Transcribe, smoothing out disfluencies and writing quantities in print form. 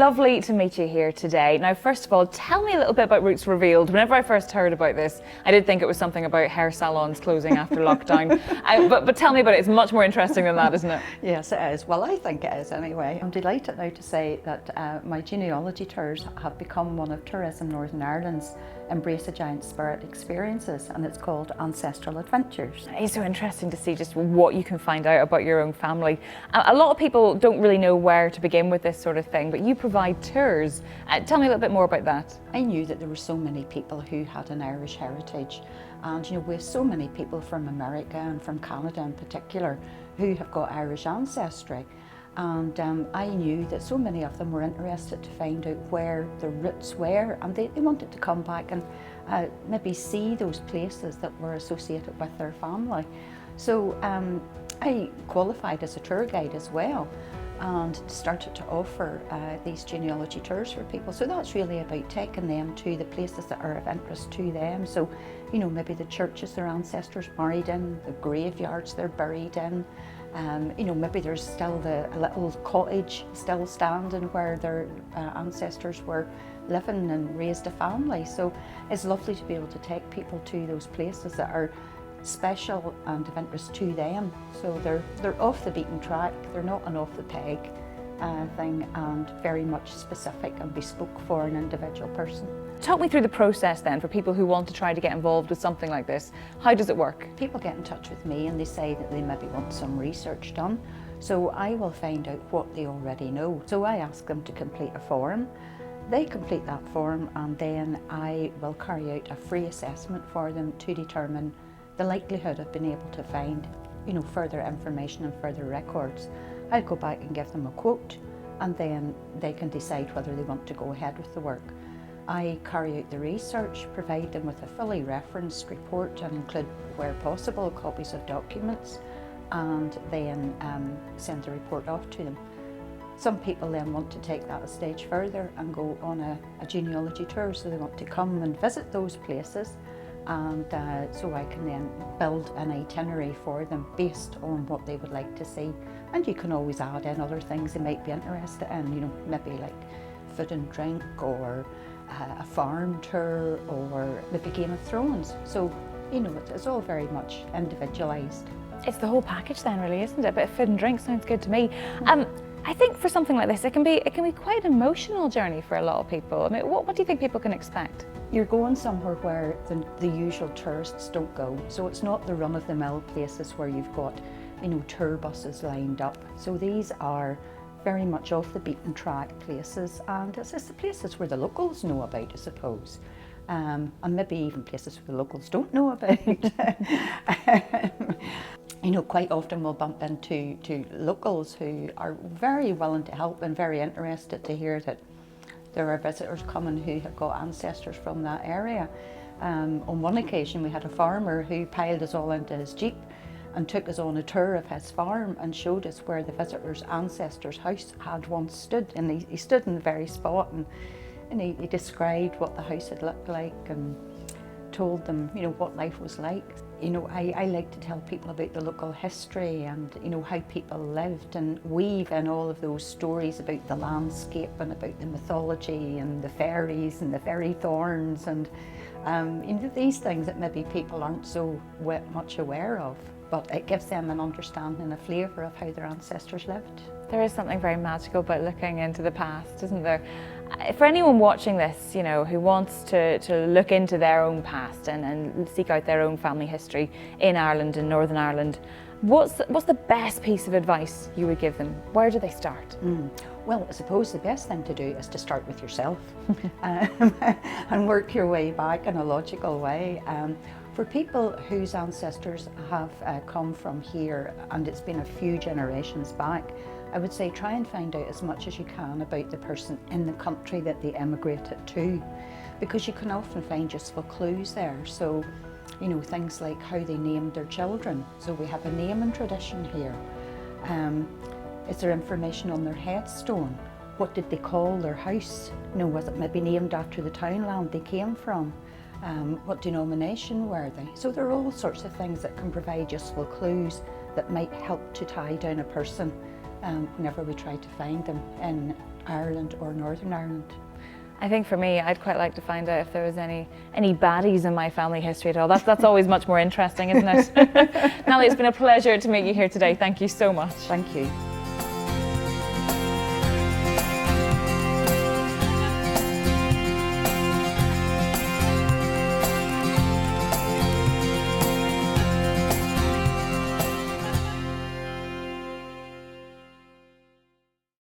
lovely to meet you here today. Now, first of all, tell me a little bit about Roots Revealed. Whenever I first heard about this, I did think it was something about hair salons closing after lockdown. But tell me about it. It's much more interesting than that, isn't it? Yes, it is. Well, I think it is anyway. I'm delighted now to say that my genealogy tours have become one of Tourism Northern Ireland's Embrace a Giant Spirit experiences, and it's called Ancestral Adventures. It's so interesting to see just what you can find out about your own family. A lot of people don't really know where to begin with this sort of thing, but you provide tours. Tell me a little bit more about that. I knew that there were so many people who had an Irish heritage, and we have so many people from America and from Canada in particular who have got Irish ancestry. And I knew that so many of them were interested to find out where the roots were, and they wanted to come back and maybe see those places that were associated with their family. So I qualified as a tour guide as well and started to offer these genealogy tours for people. So that's really about taking them to the places that are of interest to them. So, maybe the churches their ancestors married in, the graveyards they're buried in. Maybe there's still a little cottage still standing where their ancestors were living and raised a family. So it's lovely to be able to take people to those places that are special and of interest to them. So they're off the beaten track, they're not an off the peg thing, and very much specific and bespoke for an individual person. Talk me through the process then for people who want to try to get involved with something like this. How does it work? People get in touch with me and they say that they maybe want some research done. So I will find out what they already know. So I ask them to complete a form. They complete that form, and then I will carry out a free assessment for them to determine the likelihood of being able to find further information and further records. I'll go back and give them a quote, and then they can decide whether they want to go ahead with the work. I carry out the research, provide them with a fully referenced report, and include, where possible, copies of documents, and then send the report off to them. Some people then want to take that a stage further and go on a genealogy tour, so they want to come and visit those places, and so I can then build an itinerary for them based on what they would like to see. And you can always add in other things they might be interested in, maybe like food and drink, or a farm tour, or maybe Game of Thrones. So, it's all very much individualised. It's the whole package then, really, isn't it? A bit of food and drink sounds good to me. I think for something like this, it can be quite an emotional journey for a lot of people. I mean, what do you think people can expect? You're going somewhere where the usual tourists don't go. So it's not the run-of-the-mill places where you've got, tour buses lined up. So these are very much off the beaten track places, and it's the places where the locals know about, I suppose. And maybe even places where the locals don't know about. Quite often we'll bump into locals who are very willing to help and very interested to hear that there are visitors coming who have got ancestors from that area. On one occasion we had a farmer who piled us all into his jeep and took us on a tour of his farm and showed us where the visitor's ancestor's house had once stood. And he stood in the very spot, and he described what the house had looked like and told them, what life was like. I like to tell people about the local history and, how people lived, and weave in all of those stories about the landscape and about the mythology and the fairies and the fairy thorns and, these things that maybe people aren't so much aware of. But it gives them an understanding and a flavour of how their ancestors lived. There is something very magical about looking into the past, isn't there? For anyone watching this, who wants to look into their own past and seek out their own family history in Ireland and Northern Ireland, what's the best piece of advice you would give them? Where do they start? Well, I suppose the best thing to do is to start with yourself and work your way back in a logical way. For people whose ancestors have come from here and it's been a few generations back, I would say try and find out as much as you can about the person in the country that they emigrated to, because you can often find useful clues there. So, things like how they named their children. So we have a naming tradition here. Is there information on their headstone? What did they call their house? Was it maybe named after the townland they came from? What denomination were they? So there are all sorts of things that can provide useful clues that might help to tie down a person whenever we try to find them in Ireland or Northern Ireland. I think for me, I'd quite like to find out if there was any baddies in my family history at all. That's always much more interesting, isn't it? Natalie, it's been a pleasure to meet you here today. Thank you so much. Thank you.